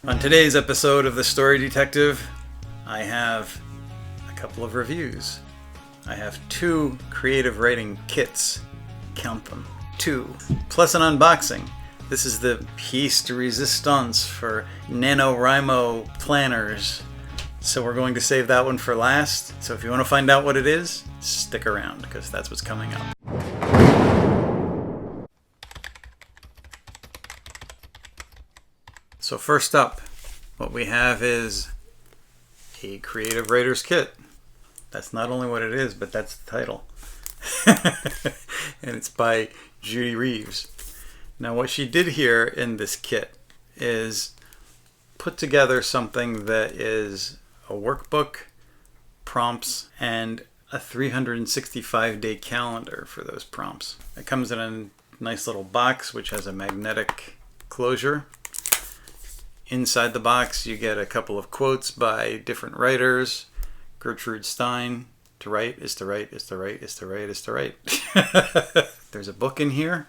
On today's episode of The Story Detective, I have a couple of reviews. I have 2 creative writing kits. Count them. 2. Plus an unboxing. This is the piece de resistance for Nanowrimo planners. So we're going to save that one for last. So if you want to find out what it is, stick around because that's what's coming up. So first up, what we have is a creative writer's kit. That's not only what it is, but that's the title. And it's by Judy Reeves. Now what she did here in this kit is put together something that is a workbook, prompts, and a 365-day calendar for those prompts. It comes in a nice little box which has a magnetic closure. Inside the box you get a couple of quotes by different writers. Gertrude Stein, to write is to write is to write is to write is to write. There's a book in here,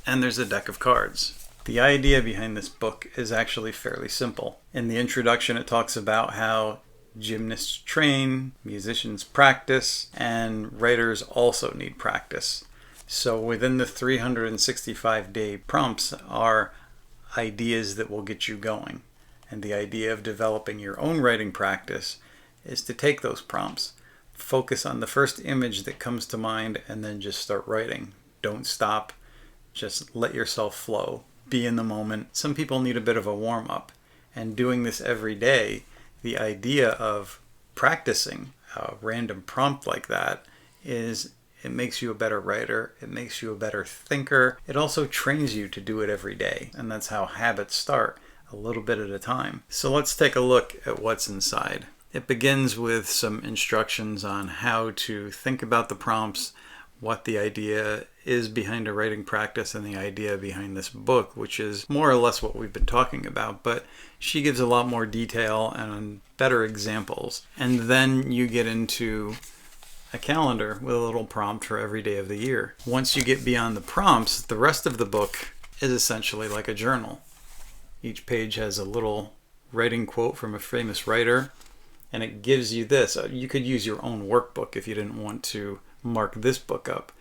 and there's a deck of cards. The idea behind this book is actually fairly simple. In the introduction it talks about how gymnasts train, musicians practice, and writers also need practice. So within the 365-day prompts are ideas that will get you going. And the idea of developing your own writing practice is to take those prompts, focus on the first image that comes to mind, and then just start writing. Don't stop. Just let yourself flow. Be in the moment. Some people need a bit of a warm-up. And doing this every day, the idea of practicing a random prompt like that is it makes you a better writer. It makes you a better thinker. It also trains you to do it every day. And that's how habits start, a little bit at a time. So let's take a look at what's inside. It begins with some instructions on how to think about the prompts, what the idea is behind a writing practice, and the idea behind this book, which is more or less what we've been talking about, but she gives a lot more detail and better examples. And then you get into a calendar with a little prompt for every day of the year. Once you get beyond the prompts, the rest of the book is essentially like a journal. Each page has a little writing quote from a famous writer, and it gives you this. You could use your own workbook if you didn't want to mark this book up.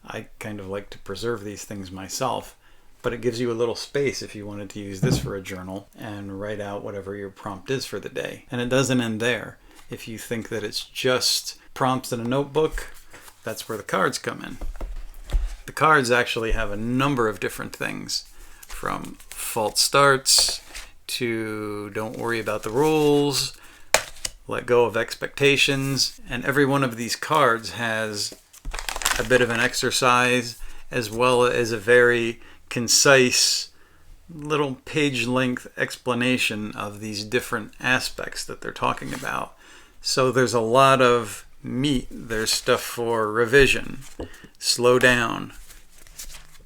I kind of like to preserve these things myself, but it gives you a little space if you wanted to use this for a journal and write out whatever your prompt is for the day. And it doesn't end there. If you think that it's just prompts in a notebook, that's where the cards come in. The cards actually have a number of different things, from false starts to don't worry about the rules, let go of expectations, and every one of these cards has a bit of an exercise as well as a very concise little page-length explanation of these different aspects that they're talking about. So there's a lot of meat. There's stuff for revision, slow down,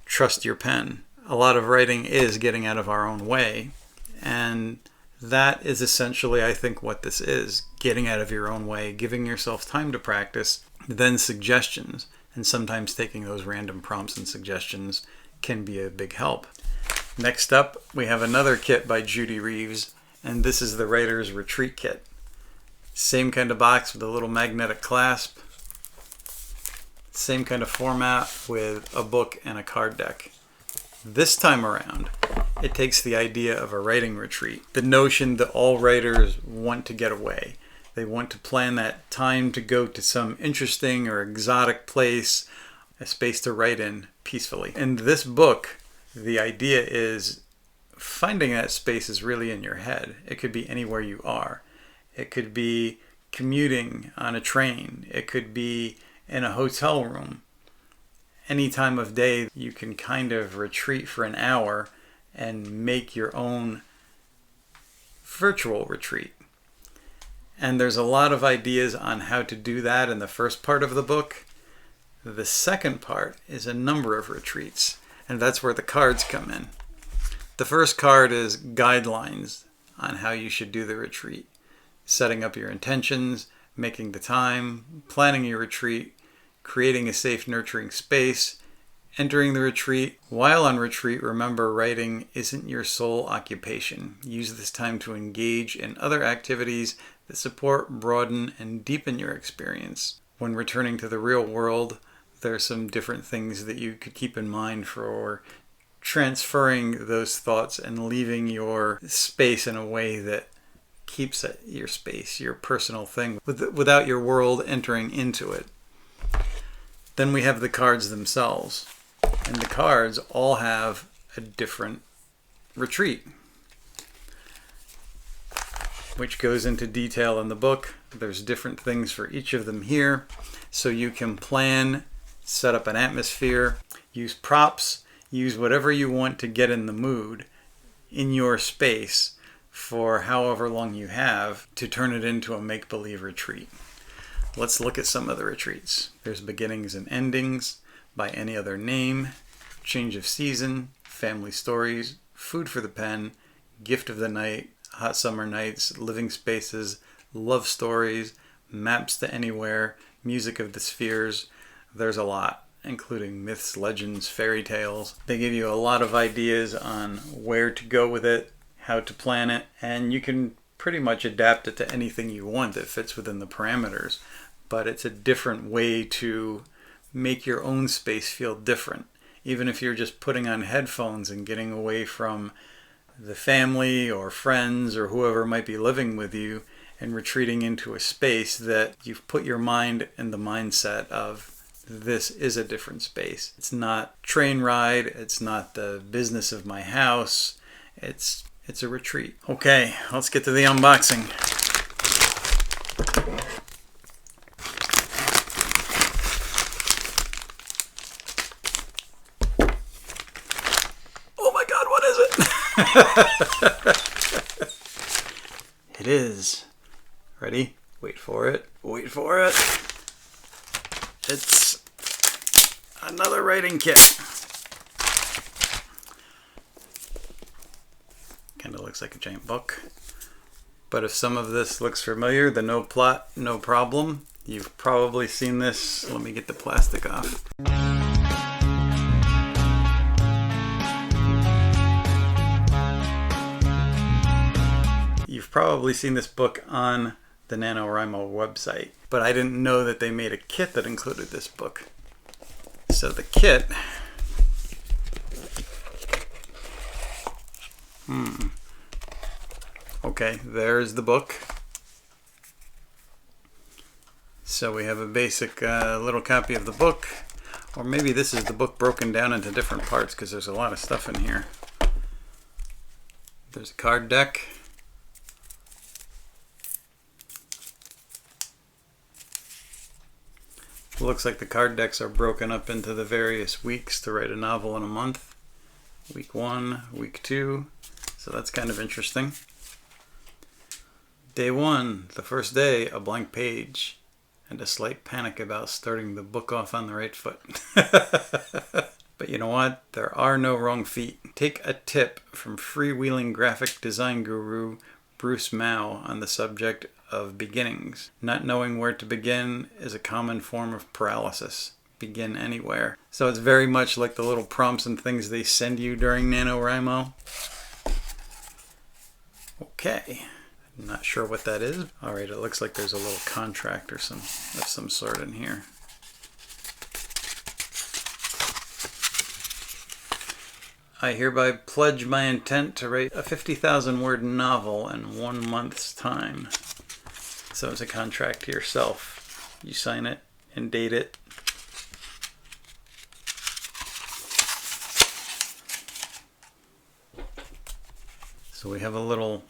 trust your pen. A lot of writing is getting out of our own way, and that is essentially, I think, what this is. Getting out of your own way, giving yourself time to practice, then suggestions, and sometimes taking those random prompts and suggestions can be a big help. Next up, we have another kit by Judy Reeves, and this is the Writer's Retreat Kit. Same kind of box with a little magnetic clasp. Same kind of format with a book and a card deck. This time around, it takes the idea of a writing retreat, the notion that all writers want to get away. They want to plan that time to go to some interesting or exotic place, a space to write in peacefully. In this book, the idea is finding that space is really in your head. It could be anywhere you are. It could be commuting on a train. It could be in a hotel room. Any time of day, you can kind of retreat for an hour and make your own virtual retreat. And there's a lot of ideas on how to do that in the first part of the book. The second part is a number of retreats, and that's where the cards come in. The first card is guidelines on how you should do the retreat. Setting up your intentions, making the time, planning your retreat, creating a safe, nurturing space, Entering the retreat. While on retreat, remember writing isn't your sole occupation. Use this time to engage in other activities that support, broaden, and deepen your experience. When returning to the real world, there are some different things that you could keep in mind for transferring those thoughts and leaving your space in a way that keeps your space, your personal thing, without your world entering into it. Then we have the cards themselves. And the cards all have a different retreat, which goes into detail in the book. There's different things for each of them here. So you can plan, set up an atmosphere, use props, use whatever you want to get in the mood in your space for however long you have to turn it into a make-believe retreat. Let's look at some of the retreats. There's beginnings and endings, by any other name, change of season, family stories, food for the pen, gift of the night, hot summer nights, living spaces, love stories, maps to anywhere, music of the spheres. There's a lot, including myths, legends, fairy tales. They give you a lot of ideas on where to go with it, how to plan it, and you can pretty much adapt it to anything you want that fits within the parameters. But it's a different way to make your own space feel different. Even if you're just putting on headphones and getting away from the family or friends or whoever might be living with you and retreating into a space that you've put your mind in the mindset of, this is a different space. It's not train ride. It's not the business of my house. It's a retreat. Okay, let's get to the unboxing. It is. Ready? Wait for it. Wait for it. It's another writing kit. Kind of looks like a giant book. But if some of this looks familiar, the no plot, no problem. You've probably seen this. Let me get the plastic off. You've probably seen this book on the Nanowrimo website, but I didn't know that they made a kit that included this book. So the kit, okay, there's the book. So we have a basic little copy of the book, or maybe this is the book broken down into different parts because there's a lot of stuff in here. There's a card deck. It looks like the card decks are broken up into the various weeks to write a novel in a month. Week 1, week 2, so that's kind of interesting. Day 1, the first day, a blank page, and a slight panic about starting the book off on the right foot. But you know what? There are no wrong feet. Take a tip from freewheeling graphic design guru Bruce Mao on the subject of beginnings. Not knowing where to begin is a common form of paralysis. Begin anywhere. So it's very much like the little prompts and things they send you during Nanowrimo. Okay. I'm not sure what that is. Alright, it looks like there's a little contract or of some sort in here. I hereby pledge my intent to write a 50,000 word novel in 1 month's time. So it's a contract to yourself. You sign it and date it. So we have a little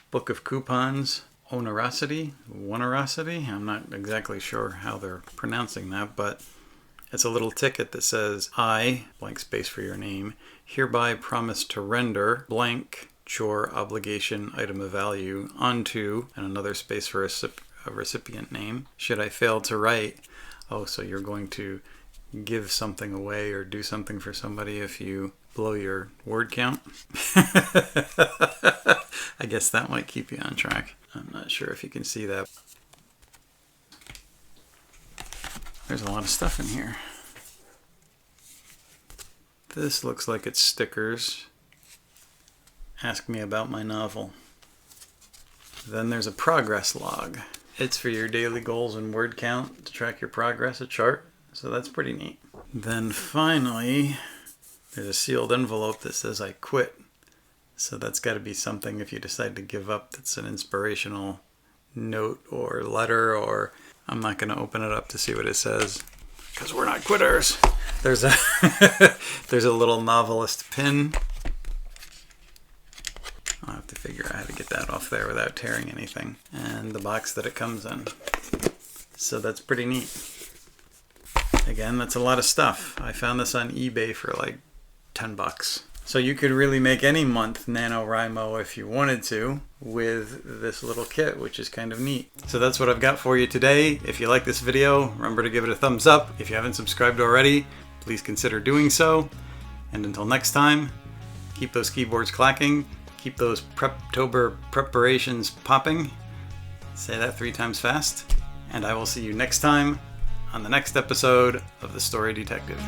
book of coupons. Onerosity? I'm not exactly sure how they're pronouncing that, but it's a little ticket that says, I, blank space for your name, hereby promise to render blank chore, obligation, item of value, onto, and another space for a recipient name. Should I fail to write, oh, so you're going to give something away or do something for somebody if you blow your word count? I guess that might keep you on track. I'm not sure if you can see that. There's a lot of stuff in here. This looks like it's stickers. Ask me about my novel. Then there's a progress log. It's for your daily goals and word count to track your progress, a chart. So that's pretty neat. Then finally, there's a sealed envelope that says I quit. So that's got to be something if you decide to give up that's an inspirational note or letter, or I'm not going to open it up to see what it says because we're not quitters. There's a there's a little novelist pin. I'll have to figure out how to get that off there without tearing anything. And the box that it comes in. So that's pretty neat. Again, that's a lot of stuff. I found this on eBay for like 10 bucks. So you could really make any month NaNoWriMo if you wanted to with this little kit, which is kind of neat. So that's what I've got for you today. If you like this video, remember to give it a thumbs up. If you haven't subscribed already, please consider doing so. And until next time, keep those keyboards clacking. Keep those Preptober preparations popping. Say that 3 times fast. And I will see you next time on the next episode of The Story Detective.